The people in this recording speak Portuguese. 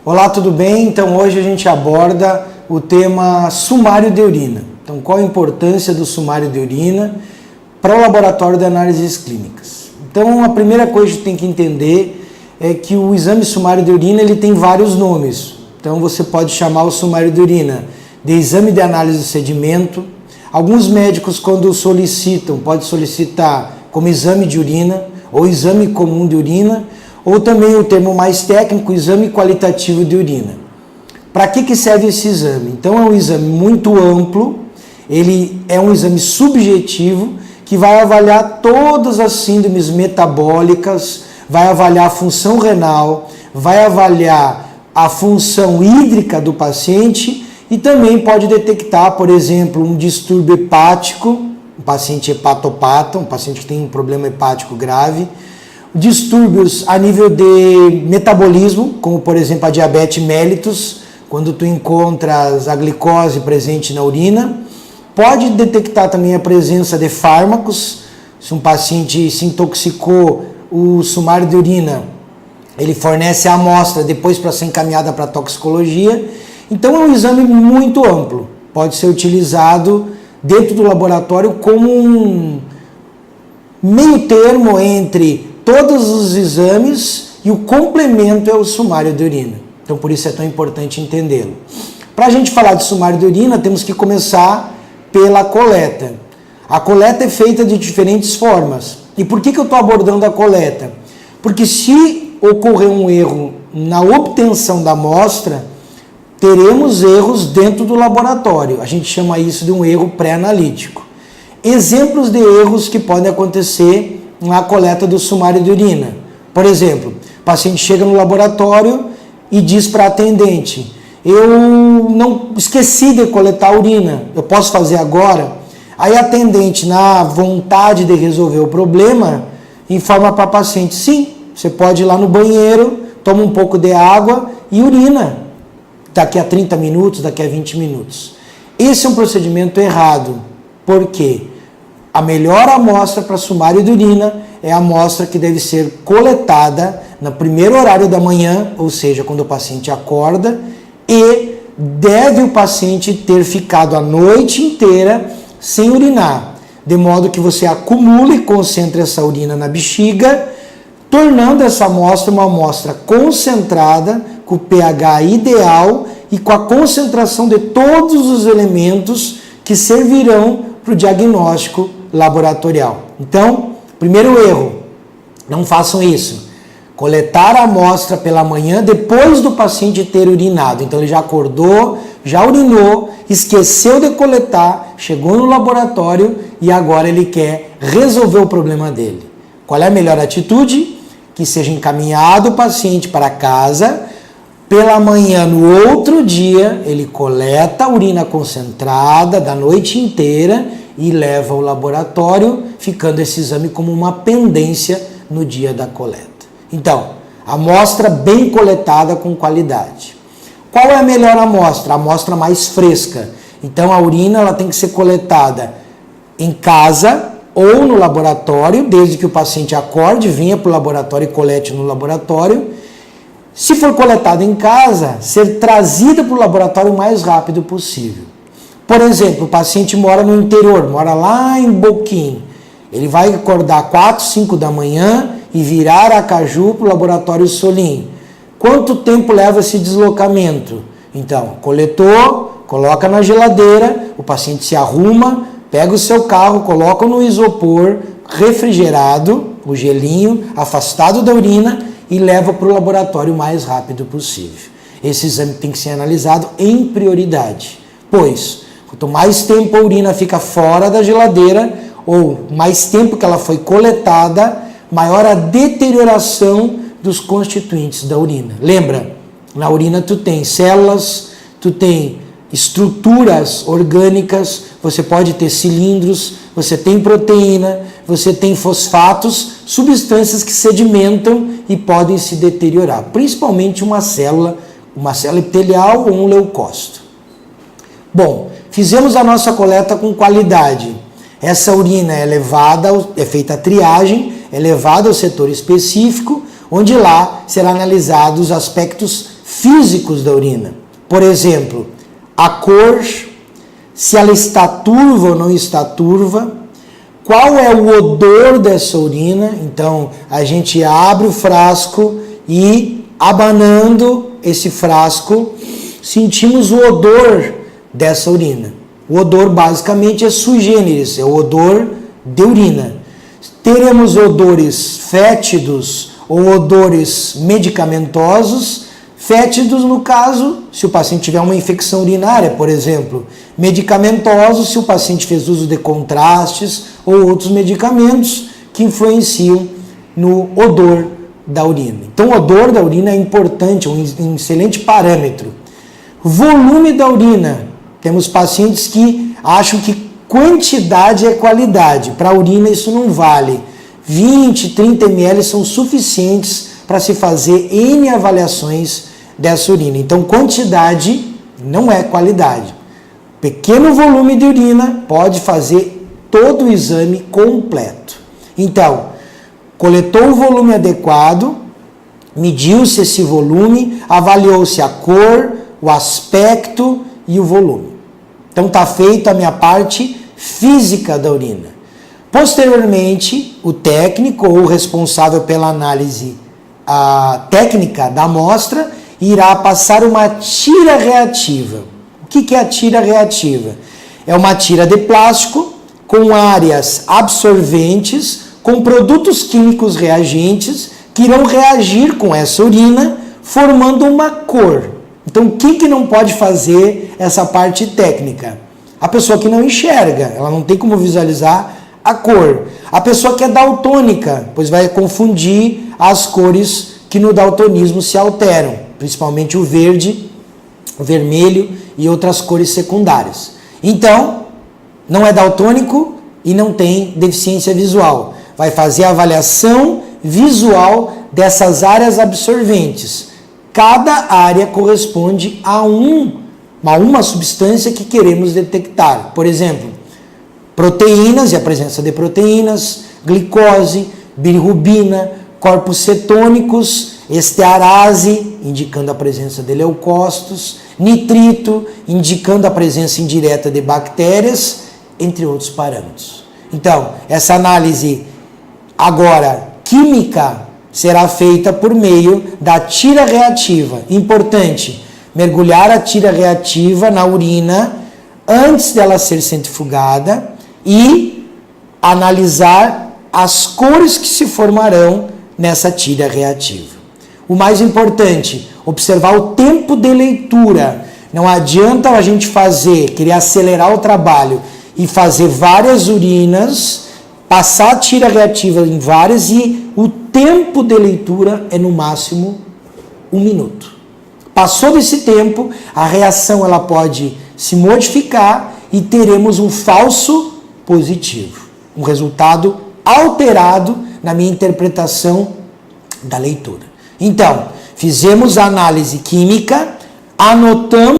Olá, tudo bem? Então hoje a gente aborda o tema sumário de urina. Então qual a importância do sumário de urina para o laboratório de análises clínicas? Então a primeira coisa que a gente tem que entender é que o exame sumário de urina ele tem vários nomes. Então você pode chamar o sumário de urina de exame de análise de sedimento. Alguns médicos quando solicitam, pode solicitar como exame de urina ou exame comum de urina, ou também o termo mais técnico, exame qualitativo de urina. Para que serve esse exame? Então é um exame muito amplo, ele é um exame subjetivo que vai avaliar todas as síndromes metabólicas, vai avaliar a função renal, vai avaliar a função hídrica do paciente e também pode detectar, por exemplo, um distúrbio hepático, um paciente hepatopata, um paciente que tem um problema hepático grave, distúrbios a nível de metabolismo, como por exemplo a diabetes mellitus, quando tu encontras a glicose presente na urina. Pode detectar também a presença de fármacos, se um paciente se intoxicou, o sumário de urina, ele fornece a amostra depois para ser encaminhada para toxicologia. Então é um exame muito amplo, pode ser utilizado dentro do laboratório como um meio termo entre todos os exames e o complemento é o sumário de urina. Então por isso é tão importante entendê-lo. Para a gente falar de sumário de urina, temos que começar pela coleta. A coleta é feita de diferentes formas. E por que eu estou abordando a coleta? Porque se ocorrer um erro na obtenção da amostra, teremos erros dentro do laboratório. A gente chama isso de um erro pré-analítico. Exemplos de erros que podem acontecer na coleta do sumário de urina. Por exemplo, o paciente chega no laboratório e diz para a atendente: eu não esqueci de coletar a urina, eu posso fazer agora? Aí a atendente, na vontade de resolver o problema, informa para a paciente: sim, você pode ir lá no banheiro, toma um pouco de água e urina. Daqui a 30 minutos, daqui a 20 minutos. Esse é um procedimento errado. Por quê? A melhor amostra para sumário de urina é a amostra que deve ser coletada no primeiro horário da manhã, ou seja, quando o paciente acorda, e deve o paciente ter ficado a noite inteira sem urinar, de modo que você acumule e concentre essa urina na bexiga, tornando essa amostra uma amostra concentrada, com o pH ideal e com a concentração de todos os elementos que servirão para o diagnóstico laboratorial. Então, primeiro erro, não façam isso. Coletar a amostra pela manhã depois do paciente ter urinado. Então ele já acordou, já urinou, esqueceu de coletar, chegou no laboratório e agora ele quer resolver o problema dele. Qual é a melhor atitude? Que seja encaminhado o paciente para casa. Pela manhã, no outro dia, ele coleta a urina concentrada da noite inteira e leva ao laboratório, ficando esse exame como uma pendência no dia da coleta. Então, amostra bem coletada com qualidade. Qual é a melhor amostra? A amostra mais fresca. Então, a urina ela tem que ser coletada em casa ou no laboratório, desde que o paciente acorde, venha para o laboratório e colete no laboratório. Se for coletada em casa, ser trazida para o laboratório o mais rápido possível. Por exemplo, o paciente mora no interior, mora lá em Boquim. Ele vai acordar 4, 5 da manhã e virar a Caju para o laboratório Solim. Quanto tempo leva esse deslocamento? Então, coletou, coloca na geladeira, o paciente se arruma, pega o seu carro, coloca no isopor refrigerado, o gelinho, afastado da urina e leva para o laboratório o mais rápido possível. Esse exame tem que ser analisado em prioridade, pois quanto mais tempo a urina fica fora da geladeira ou mais tempo que ela foi coletada, maior a deterioração dos constituintes da urina. Lembra, na urina tu tem células, tu tem estruturas orgânicas, você pode ter cilindros, você tem proteína, você tem fosfatos, substâncias que sedimentam e podem se deteriorar, principalmente uma célula epitelial ou um leucócito. Bom, fizemos a nossa coleta com qualidade. Essa urina é levada, é feita a triagem, é levada ao setor específico, onde lá será analisado os aspectos físicos da urina. Por exemplo, a cor, se ela está turva ou não está turva, qual é o odor dessa urina. Então, a gente abre o frasco e, abanando esse frasco, sentimos o odor dessa urina. O odor, basicamente, é sui generis, é o odor de urina. Teremos odores fétidos ou odores medicamentosos. Fétidos, no caso, se o paciente tiver uma infecção urinária, por exemplo. Medicamentosos, se o paciente fez uso de contrastes ou outros medicamentos que influenciam no odor da urina. Então, o odor da urina é importante, um excelente parâmetro. Volume da urina. Temos pacientes que acham que quantidade é qualidade. Para a urina isso não vale. 20, 30 ml são suficientes para se fazer N avaliações dessa urina. Então, quantidade não é qualidade. Pequeno volume de urina pode fazer todo o exame completo. Então, coletou o volume adequado, mediu-se esse volume, avaliou-se a cor, o aspecto e o volume. Então, está feita a minha parte física da urina. Posteriormente, o técnico ou responsável pela análise técnica da amostra irá passar uma tira reativa. O que é a tira reativa? É uma tira de plástico com áreas absorventes, com produtos químicos reagentes que irão reagir com essa urina, formando uma cor. Então, quem que não pode fazer essa parte técnica? A pessoa que não enxerga, ela não tem como visualizar a cor. A pessoa que é daltônica, pois vai confundir as cores que no daltonismo se alteram, principalmente o verde, o vermelho e outras cores secundárias. Então, não é daltônico e não tem deficiência visual. Vai fazer a avaliação visual dessas áreas absorventes. Cada área corresponde a uma substância que queremos detectar. Por exemplo, proteínas e a presença de proteínas, glicose, bilirrubina, corpos cetônicos, estearase, indicando a presença de leucócitos, nitrito, indicando a presença indireta de bactérias, entre outros parâmetros. Então, essa análise agora química será feita por meio da tira reativa. Importante, mergulhar a tira reativa na urina antes dela ser centrifugada e analisar as cores que se formarão nessa tira reativa. O mais importante, observar o tempo de leitura. Não adianta a gente querer acelerar o trabalho e fazer várias urinas, passar a tira reativa em várias e o tempo de leitura é no máximo 1 minuto. Passou desse tempo, a reação ela pode se modificar e teremos um falso positivo, um resultado alterado na minha interpretação da leitura. Então, fizemos a análise química, anotamos